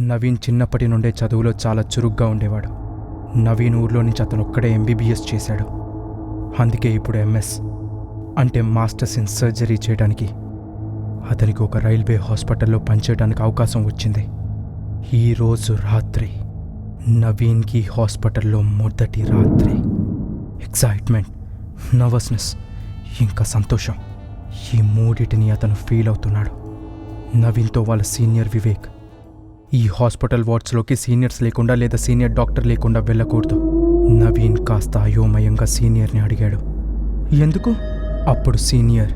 నవీన్ చిన్నప్పటి నుండే చదువులో చాలా చురుగ్గా ఉండేవాడు. నవీన్ ఊర్లో నుంచి అతను ఒక్కడే ఎంబీబీఎస్ చేశాడు. అందుకే ఇప్పుడు ఎంఎస్ అంటే మాస్టర్స్ ఇన్ సర్జరీ చేయడానికి అతనికి ఒక రైల్వే హాస్పిటల్లో పనిచేయడానికి అవకాశం వచ్చింది. ఈరోజు రాత్రి నవీన్కి హాస్పిటల్లో మొదటి రాత్రి. ఎక్సైట్మెంట్, నర్వస్నెస్, ఇంకా సంతోషం, ఈ మూడిటిని అతను ఫీల్ అవుతున్నాడు. నవీన్తో వాళ్ళ సీనియర్ వివేక్ ఈ హాస్పిటల్ వార్డ్స్లోకి సీనియర్స్ లేకుండా లేదా సీనియర్ డాక్టర్ లేకుండా వెళ్ళకూడదు. నవీన్ కాస్త అయోమయంగా సీనియర్ని అడిగాడు, ఎందుకు? అప్పుడు సీనియర్,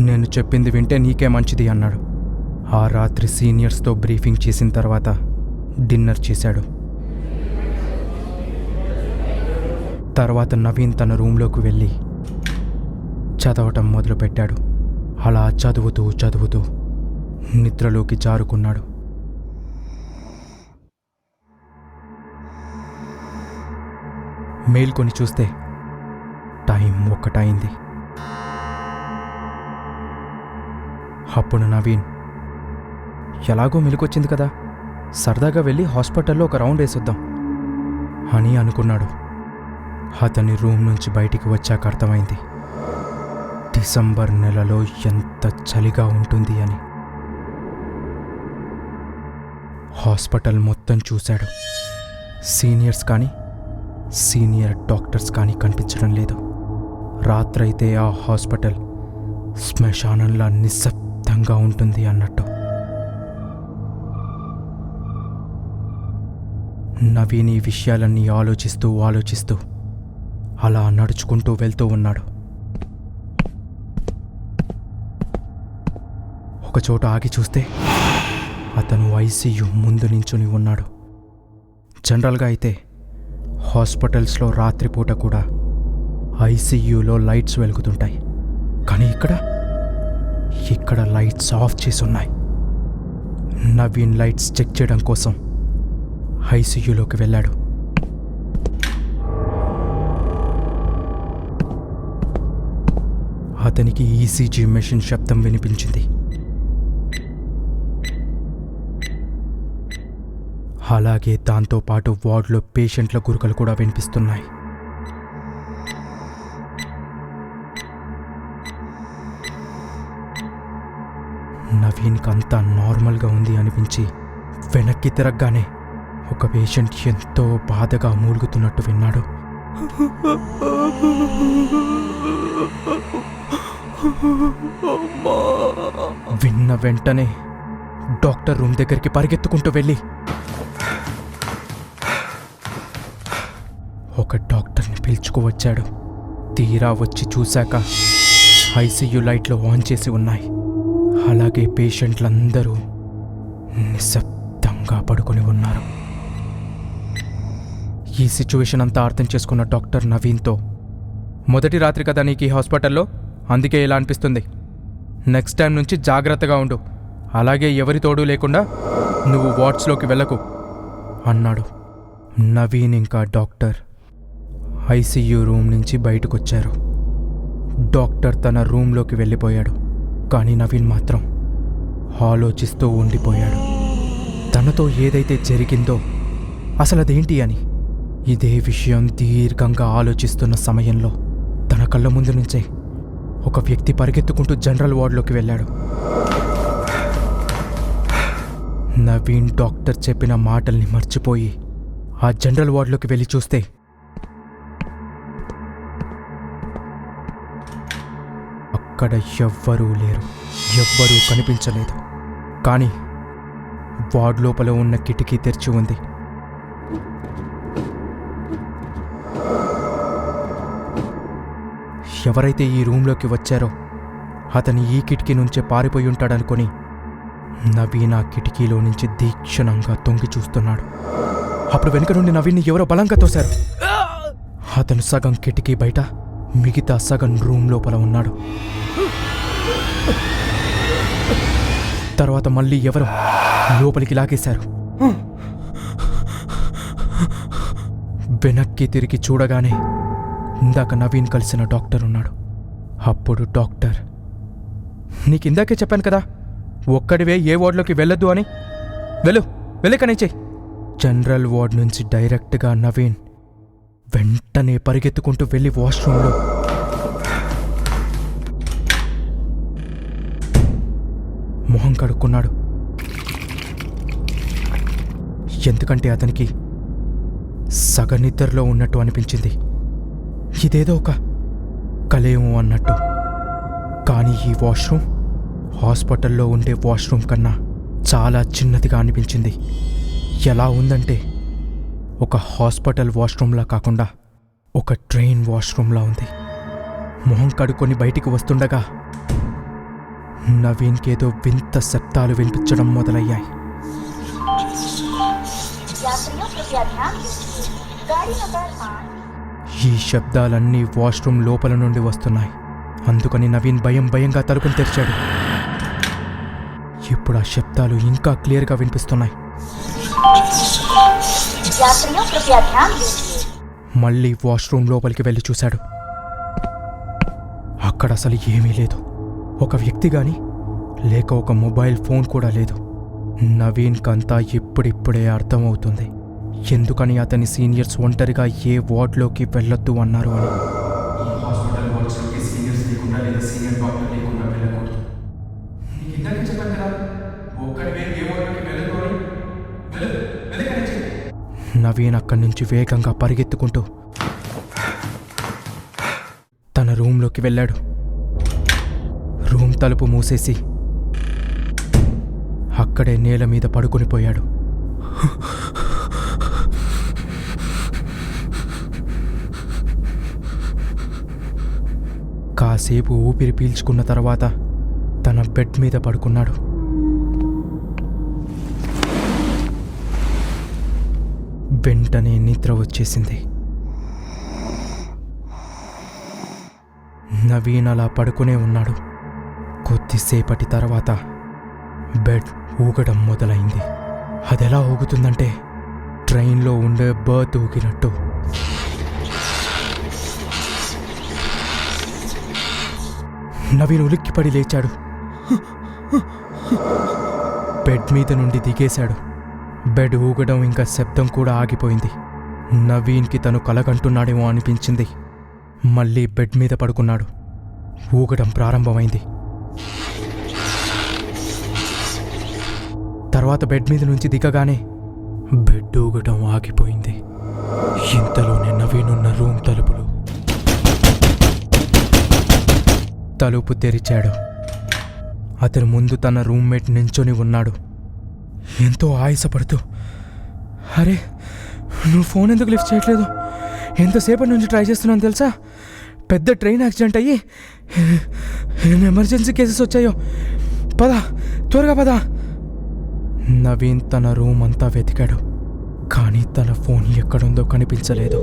నేను చెప్పింది వింటే నీకే మంచిది అన్నాడు. ఆ రాత్రి సీనియర్స్తో బ్రీఫింగ్ చేసిన తర్వాత డిన్నర్ చేశాడు. తర్వాత నవీన్ తన రూంలోకి వెళ్ళి చదవటం మొదలుపెట్టాడు. అలా చదువుతూ చదువుతూ నిద్రలోకి జారుకున్నాడు. మేల్కొని చూస్తే టైం 1 అయింది. అప్పుడు నవీన్, ఎలాగో మెలుకొచ్చింది కదా, సరదాగా వెళ్ళి హాస్పిటల్లో ఒక రౌండ్ వేసొద్దాం అని అనుకున్నాడు. అతని రూమ్ నుంచి బయటికి వచ్చాక అర్థమైంది డిసెంబర్ నెలలో ఎంత చలిగా ఉంటుంది అని. హాస్పిటల్ మొత్తం చూశాడు. సీనియర్స్ కానీ సీనియర్ డాక్టర్స్ కానీ కనిపించడం లేదు. రాత్రైతే ఆ హాస్పిటల్ శ్మశానంలా నిశ్శబ్దంగా ఉంటుంది అన్నట్టు. నవీన్ ఈ విషయాలన్నీ ఆలోచిస్తూ అలా నడుచుకుంటూ వెళ్తూ ఉన్నాడు. ఒకచోట ఆగి చూస్తే అతను ఐసీయూ ముందు నించుని ఉన్నాడు. జనరల్గా అయితే హాస్పిటల్స్లో రాత్రిపూట కూడా ఐసీయూలో లైట్స్ వెలుగుతుంటాయి, కానీ ఇక్కడ లైట్స్ ఆఫ్ చేసి ఉన్నాయి. నవీన్ లైట్స్ చెక్ చేయడం కోసం ఐసీయూలోకి వెళ్ళాడు. అతనికి ఈసీజీ మెషిన్ శబ్దం వినిపించింది. అలాగే దాంతోపాటు వార్డులో పేషెంట్ల గురుకలు కూడా వినిపిస్తున్నాయి. నవీన్కి అంతా నార్మల్గా ఉంది అనిపించి వెనక్కి తిరగగానే ఒక పేషెంట్ ఎంతో బాధగా మూలుగుతున్నట్టు విన్నాడు. విన్న వెంటనే డాక్టర్ రూమ్ దగ్గరికి పరిగెత్తుకుంటూ వెళ్ళి ఒక డాక్టర్ని పిలుచుకువచ్చాడు. తీరా వచ్చి చూశాక ఐసీయూ లైట్లు ఆన్ చేసి ఉన్నాయి. అలాగే పేషెంట్లందరూ నిశ్శబ్దంగా పడుకొని ఉన్నారు. ఈ సిచ్యువేషన్ అంతా అర్థం చేసుకున్న డాక్టర్ నవీన్తో, మొదటి రాత్రి కదా నీకు ఈ హాస్పిటల్లో, అందుకే ఇలా అనిపిస్తుంది. నెక్స్ట్ టైం నుంచి జాగ్రత్తగా ఉండు. అలాగే ఎవరి తోడు లేకుండా నువ్వు వార్డ్స్లోకి వెళ్ళకు అన్నాడు. నవీన్ ఇంకా డాక్టర్ ఐసీయూ రూమ్ నుంచి బయటకొచ్చారు. డాక్టర్ తన రూంలోకి వెళ్ళిపోయాడు. కానీ నవీన్ మాత్రం ఆలోచిస్తూ ఉండిపోయాడు. తనతో ఏదైతే జరిగిందో అసలు అదేంటి అని. ఇదే విషయం దీర్ఘంగా ఆలోచిస్తున్న సమయంలో తన కళ్ళ ముందు నుంచే ఒక వ్యక్తి పరిగెత్తుకుంటూ జనరల్ వార్డులోకి వెళ్ళాడు. నవీన్ డాక్టర్ చెప్పిన మాటల్ని మర్చిపోయి ఆ జనరల్ వార్డులోకి వెళ్ళి చూస్తే అక్కడ ఎవ్వరూ లేరు, ఎవ్వరూ కనిపించలేదు. కానీ వార్డ్ లోపల ఉన్న కిటికీ తెరిచి ఉంది. ఎవరైతే ఈ రూంలోకి వచ్చారో అతని ఈ కిటికీ నుంచే పారిపోయి ఉంటాడనుకొని నవీన్ ఆ కిటికీలో నుంచి తీక్షణంగా తొంగి చూస్తున్నాడు. అప్పుడు వెనుక నుండి నవీన్ని ఎవరో బలంగా తోశారు. అతను సగం కిటికీ బయట, మిగతా సగం రూమ్ లోపల ఉన్నాడు. తర్వాత మళ్ళీ ఎవరో లోపలికి లాగేశారు. వెనక్కి తిరిగి చూడగానే ఇందాక నవీన్ కలిసిన డాక్టర్ ఉన్నాడు. అప్పుడు డాక్టర్, నీకిందాకే చెప్పాను కదా ఒక్కడివే ఏ వార్డులోకి వెళ్ళొద్దు అని, వెళ్ళు వెళ్ళకనిచ్చే. జనరల్ వార్డ్ నుంచి డైరెక్ట్గా నవీన్ వెంటనే పరిగెత్తుకుంటూ వెళ్ళి వాష్రూమ్లో మొహం కడుక్కున్నాడు. ఎందుకంటే అతనికి సగనిద్రలో ఉన్నట్టు అనిపించింది. ఇదేదో ఒక కలేమో అన్నట్టు. కానీ ఈ వాష్రూమ్ హాస్పిటల్లో ఉండే వాష్రూమ్ కన్నా చాలా చిన్నదిగా అనిపించింది. ఎలా ఉందంటే ఒక హాస్పిటల్ వాష్రూమ్లా కాకుండా ఒక ట్రైన్ వాష్రూమ్లా ఉంది. మొహం కడుక్కొని బయటికి వస్తుండగా నవీన్కేదో వింత శబ్దాలు వినిపించడం మొదలయ్యాయి. ఈ శబ్దాలన్నీ వాష్రూమ్ లోపల నుండి వస్తున్నాయి. అందుకని నవీన్ భయంగా తలుపును తెరిచాడు. ఇప్పుడు ఆ శబ్దాలు ఇంకా క్లియర్గా వినిపిస్తున్నాయి. మళ్ళీ వాష్రూమ్ లోపలికి వెళ్ళి చూశాడు. అక్కడ అసలు ఏమీ లేదు. ఒక వ్యక్తి గాని లేక ఒక మొబైల్ ఫోన్ కూడా లేదు. నవీన్కంతా ఇప్పుడిప్పుడే అర్థమవుతుంది ఎందుకని అతని సీనియర్స్ ఒంటరిగా ఏ వార్డులోకి వెళ్ళొద్దు అన్నారు అని. నవీన్ అక్కడి నుంచి వేగంగా పరిగెత్తుకుంటూ తన రూమ్లోకి వెళ్ళాడు. రూమ్ తలుపు మూసేసి అక్కడే నేల మీద పడుకునిపోయాడు. కాసేపు ఊపిరి పీల్చుకున్న తర్వాత తన బెడ్ మీద పడుకున్నాడు. వెంటనే నిద్ర వచ్చేసింది. నవీన్ అలా పడుకునే ఉన్నాడు. కొద్దిసేపటి తర్వాత బెడ్ ఊగడం మొదలైంది. అదెలా ఊగుతుందంటే ట్రైన్లో ఉండే బర్త్ ఊగినట్టు. నవీన్ ఉలిక్కిపడి లేచాడు. బెడ్ మీద నుండి దిగేశాడు. బెడ్ ఊగడం ఇంకా శబ్దం కూడా ఆగిపోయింది. నవీన్కి తను కలగంటున్నాడేమో అనిపించింది. మళ్ళీ బెడ్ మీద పడుకున్నాడు. ఊగడం ప్రారంభమైంది. తర్వాత బెడ్ మీద నుంచి దిగగానే బెడ్ ఊగడం ఆగిపోయింది. ఇంతలోనే నవీన్ ఉన్న రూమ్ తలుపు తెరిచాడు. అతను ముందు తన రూమ్మేట్ నించొని ఉన్నాడు. ఎంతో ఆయాసపడుతూ, అరే నువ్వు ఫోన్ ఎందుకు లిఫ్ట్ చేయట్లేదు? ఎంతసేపటి నుంచి ట్రై చేస్తున్నాను తెలుసా? పెద్ద ట్రైన్ యాక్సిడెంట్ అయ్యి ఎమర్జెన్సీ కేసెస్ వచ్చాయో. త్వరగా పద. నవీన్ తన రూమ్ అంతా వెతికాడు. కానీ తన ఫోన్ ఎక్కడుందో కనిపించలేదు.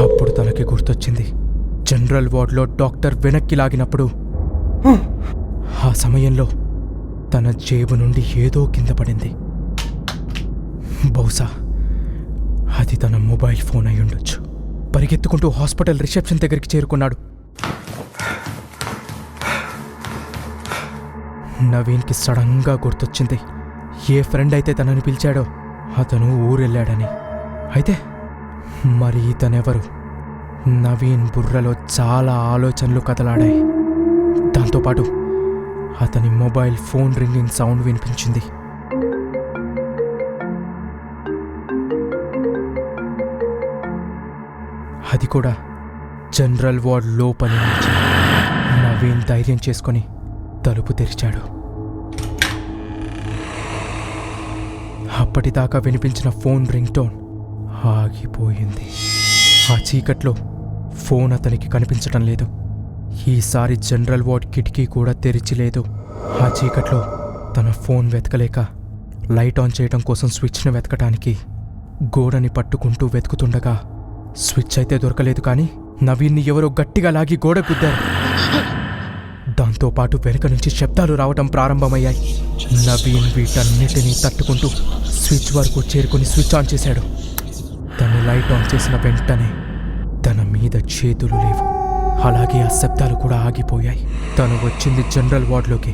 అప్పుడు తనకి గుర్తొచ్చింది, జనరల్ వార్డులో డాక్టర్ వెనక్కి లాగినప్పుడు ఆ సమయంలో తన జేబు నుండి ఏదో కింద పడింది. బహుశా అది తన మొబైల్ ఫోన్ అయి ఉండొచ్చు. పరిగెత్తుకుంటూ హాస్పిటల్ రిసెప్షన్ దగ్గరికి చేరుకున్నాడు. నవీన్కి సడన్గా గుర్తొచ్చింది, ఏ ఫ్రెండ్ అయితే తనని పిలిచాడో అతను ఊరెళ్ళాడని. అయితే మరి ఇతనెవరు? నవీన్ బుర్రలో చాలా ఆలోచనలు కదలాడాయి. దాంతోపాటు అతని మొబైల్ ఫోన్ రింగింగ్ సౌండ్ వినిపించింది. అది కూడా జనరల్ వార్డ్ లోపలి నుంచి. నవీన్ ధైర్యం చేసుకొని తలుపు తెరిచాడు. అప్పటిదాకా వినిపించిన ఫోన్ రింగ్ టోన్ ఆగిపోయింది. ఆ చీకట్లో ఫోన్ అతనికి కనిపించటం లేదు. ఈసారి జనరల్ వార్డ్ కిటికీ కూడా తెరిచి లేదు. ఆ చీకట్లో తన ఫోన్ వెతకలేక లైట్ ఆన్ చేయడం కోసం స్విచ్ను వెతకటానికి గోడని పట్టుకుంటూ వెతుకుతుండగా స్విచ్ అయితే దొరకలేదు. కానీ నవీన్ని ఎవరో గట్టిగా లాగి గోడ గుద్దారు. దాంతోపాటు వెనుక నుంచి శబ్దాలు రావటం ప్రారంభమయ్యాయి. నవీన్ వీటన్నిటినీ తట్టుకుంటూ స్విచ్ వరకు చేరుకుని స్విచ్ ఆన్ చేశాడు. తను లైట్ ఆన్ చేసిన వెంటనే తన మీద చేతులు లేవు. అలాగే ఆ శబ్దాలు కూడా ఆగిపోయాయి. తను వచ్చింది జనరల్ వార్డులోకి.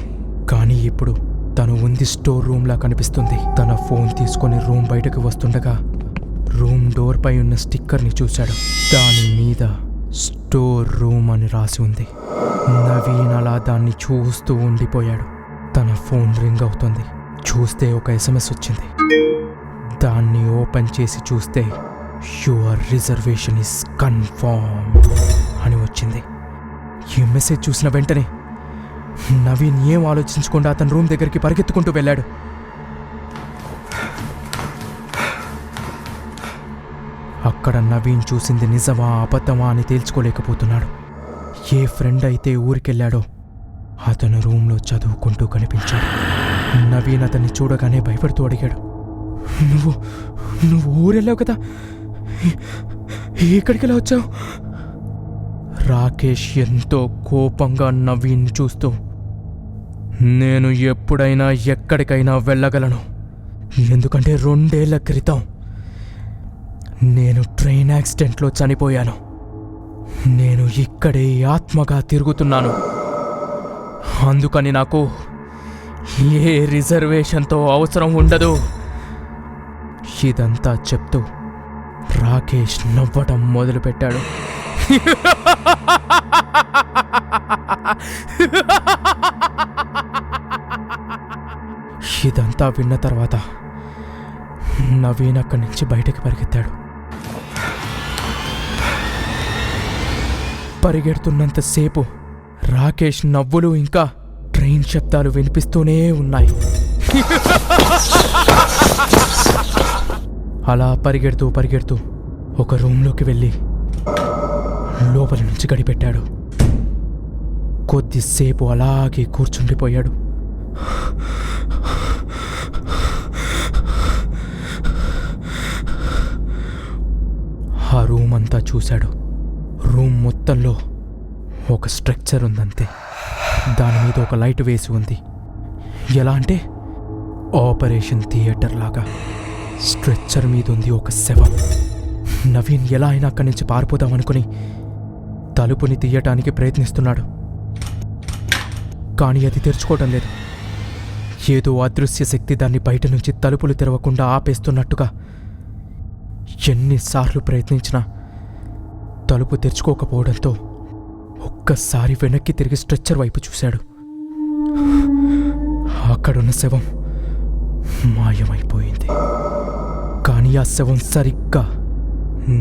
కానీ ఇప్పుడు తను ఉంది స్టోర్ రూమ్లా కనిపిస్తుంది. తన ఫోన్ తీసుకొని రూమ్ బయటకు వస్తుండగా రూమ్ డోర్ పై ఉన్న స్టిక్కర్ని చూశాడు. దాని మీద స్టోర్ రూమ్ అని రాసి ఉంది. నవీన్ అలా దాన్ని చూస్తూ ఉండిపోయాడు. తన ఫోన్ రింగ్ అవుతుంది. చూస్తే ఒక SMS వచ్చింది. దాన్ని ఓపెన్ చేసి చూస్తే యువర్ రిజర్వేషన్ ఇస్ కన్ఫర్మ్ అని వచ్చింది. ఈ మెసేజ్ చూసిన వెంటనే నవీన్ ఏం ఆలోచించకుండా అతని రూమ్ దగ్గరికి పరిగెత్తుకుంటూ వెళ్ళాడు. అక్కడ నవీన్ చూసింది నిజమా అబద్ధమా అని తేల్చుకోలేకపోతున్నాడు. ఏ ఫ్రెండ్ అయితే ఊరికెళ్ళాడో అతను రూమ్లో చదువుకుంటూ కనిపించాడు. నవీన్ అతన్ని చూడగానే భయపడుతూ అడిగాడు, నువ్వు ఊరెళ్ళావు కదా, ఎక్కడికి ఎలా వచ్చావు? రాకేష్ ఎంతో కోపంగా నవీన్ చూస్తూ, నేను ఎప్పుడైనా ఎక్కడికైనా వెళ్ళగలను, ఎందుకంటే 2 ఏళ్ల క్రితం నేను ట్రైన్ యాక్సిడెంట్లో చనిపోయాను. నేను ఇక్కడే ఆత్మగా తిరుగుతున్నాను. అందుకని నాకు ఏ రిజర్వేషన్తో అవసరం ఉండదు. ఇదంతా చెప్తూ రాకేష్ నవ్వటం మొదలుపెట్టాడు. ఇదంతా విన్న తర్వాత నవీన్ అక్కడి నుంచి బయటకు పరిగెత్తాడు. పరిగెడుతున్నంతసేపు రాకేష్ నవ్వులు ఇంకా ట్రైన్ శబ్దాలు వినిపిస్తూనే ఉన్నాయి. అలా పరిగెడుతూ ఒక రూమ్లోకి వెళ్ళి లోపల నుంచి గడిపెట్టాడు. కొద్దిసేపు అలాగే కూర్చుండిపోయాడు. ఆ రూమ్ అంతా చూశాడు. రూమ్ మొత్తంలో ఒక స్ట్రక్చర్ ఉందంతే. దాని మీద ఒక లైట్ వేసి ఉంది. ఎలా అంటే ఆపరేషన్ థియేటర్ లాగా. స్ట్రెచ్చర్ మీద ఉంది ఒక శవం. నవీన్ ఎలా అయినా అక్కడి నుంచి పారిపోదామనుకుని తలుపుని తీయటానికి ప్రయత్నిస్తున్నాడు. కానీ అది తెరుచుకోవటం లేదు. ఏదో అదృశ్య శక్తి దాన్ని బయట నుంచి తలుపులు తెరవకుండా ఆపేస్తున్నట్టుగా. ఎన్నిసార్లు ప్రయత్నించినా తలుపు తెరుచుకోకపోవడంతో ఒక్కసారి వెనక్కి తిరిగి స్ట్రెచ్చర్ వైపు చూశాడు. అక్కడున్న శవం మాయమైపోయింది. కానీ ఆ శవం సరిగ్గా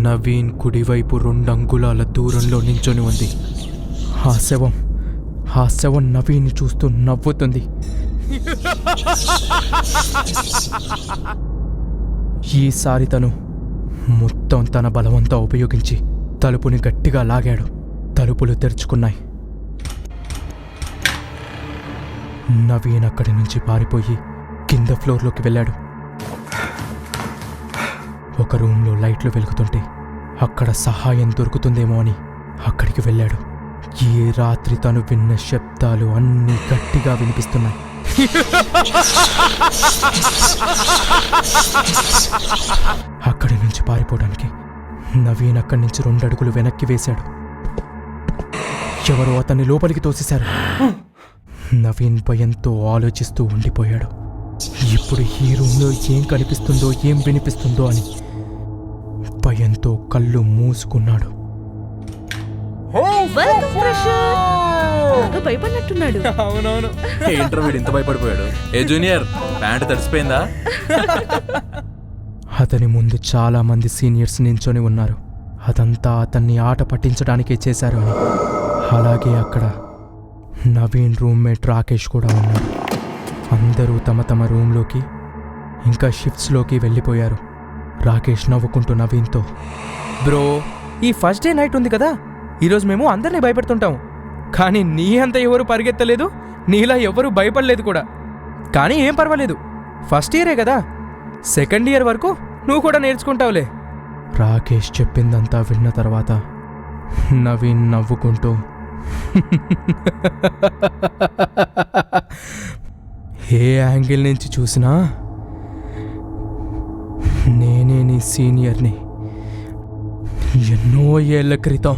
నవీన్ కుడివైపు 2 అంగుళాల దూరంలో నించొని ఉంది. ఆ శవం నవీన్ చూస్తూ నవ్వుతుంది. ఈసారి తను మొత్తం తన బలమంతా ఉపయోగించి తలుపుని గట్టిగా లాగాడు. తలుపులు తెరుచుకున్నాయి. నవీన్ అక్కడి నుంచి పారిపోయి కింద ఫ్లోర్లోకి వెళ్ళాడు. ఒక రూమ్లో లైట్లు వెలుగుతుంటే అక్కడ సహాయం దొరుకుతుందేమో అని అక్కడికి వెళ్ళాడు. ఈ రాత్రి తను విన్న శబ్దాలు అన్నీ గట్టిగా వినిపిస్తున్నాయి. అక్కడి నుంచి పారిపోవడానికి నవీన్ అక్కడి నుంచి 2 అడుగులు వెనక్కి వేశాడు. ఎవరో అతన్ని లోపలికి తోసేశారు. నవీన్ భయంతో ఆలోచిస్తూ ఉండిపోయాడు. ఇప్పుడు ఈ రూమ్లో ఏం కనిపిస్తుందో ఏం వినిపిస్తుందో అని భయంతో కళ్ళు మూసుకున్నాడు. భయపడినట్టున్నాడు. అవునవును. ఏంట్రా వీడు ఇంత భయపడిపోయాడు? ఏ జూనియర్, ప్యాంట్ తడిసిపోయిందా? అతని ముందు చాలా మంది సీనియర్స్ నించొని ఉన్నారు. అదంతా అతన్ని ఆట పట్టించడానికే చేశారు అని. అలాగే అక్కడ నవీన్ రూమ్మేట్ రాకేష్ కూడా ఉన్నాడు. అందరూ తమ తమ రూమ్లోకి ఇంకా షిఫ్ట్స్లోకి వెళ్ళిపోయారు. రాకేష్ నవ్వుకుంటూ నవీన్తో, బ్రో, ఈ ఫస్ట్ డే నైట్ ఉంది కదా, ఈరోజు మేము అందరినీ భయపెడుతుంటాం. కానీ నీ అంత ఎవరు పరిగెత్తలేదు, నీలా ఎవరు భయపడలేదు కూడా. కానీ ఏం పర్వాలేదు, ఫస్ట్ ఇయరే కదా, సెకండ్ ఇయర్ వరకు నువ్వు కూడా నేర్చుకుంటావులే. రాకేష్ చెప్పిందంతా విన్న తర్వాత నవీన్ నవ్వుకుంటూ, ఏ యాంగిల్ నుంచి చూసినా నేనే నీ సీనియర్ని. ఎన్నో ఏళ్ల క్రితం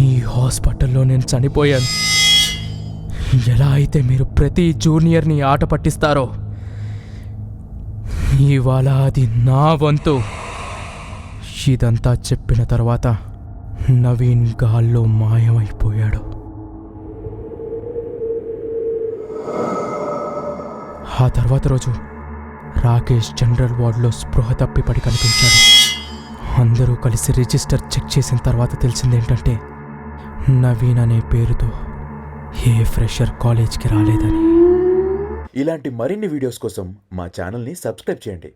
ఈ హాస్పిటల్లో నేను చనిపోయాను. ఎలా అయితే మీరు ప్రతి జూనియర్ని ఆట పట్టిస్తారో ఇవాళ అది నా వంతు. ఇదంతా చెప్పిన తర్వాత నవీన్ గాల్లో మాయమైపోయాడు. ఆ తర్వాత రోజు రాకేష్ జనరల్ వార్డులో స్పృహ తప్పి పడి కనిపించాడు. అందరూ కలిసి రిజిస్టర్ చెక్ చేసిన తర్వాత తెలిసిందేంటంటే నవీన్ అనే పేరుతో ఏ ఫ్రెషర్ కాలేజ్కి రాలేదని. ఇలాంటి మరిన్ని వీడియోస్ కోసం మా ఛానల్ని సబ్స్క్రైబ్ చేయండి.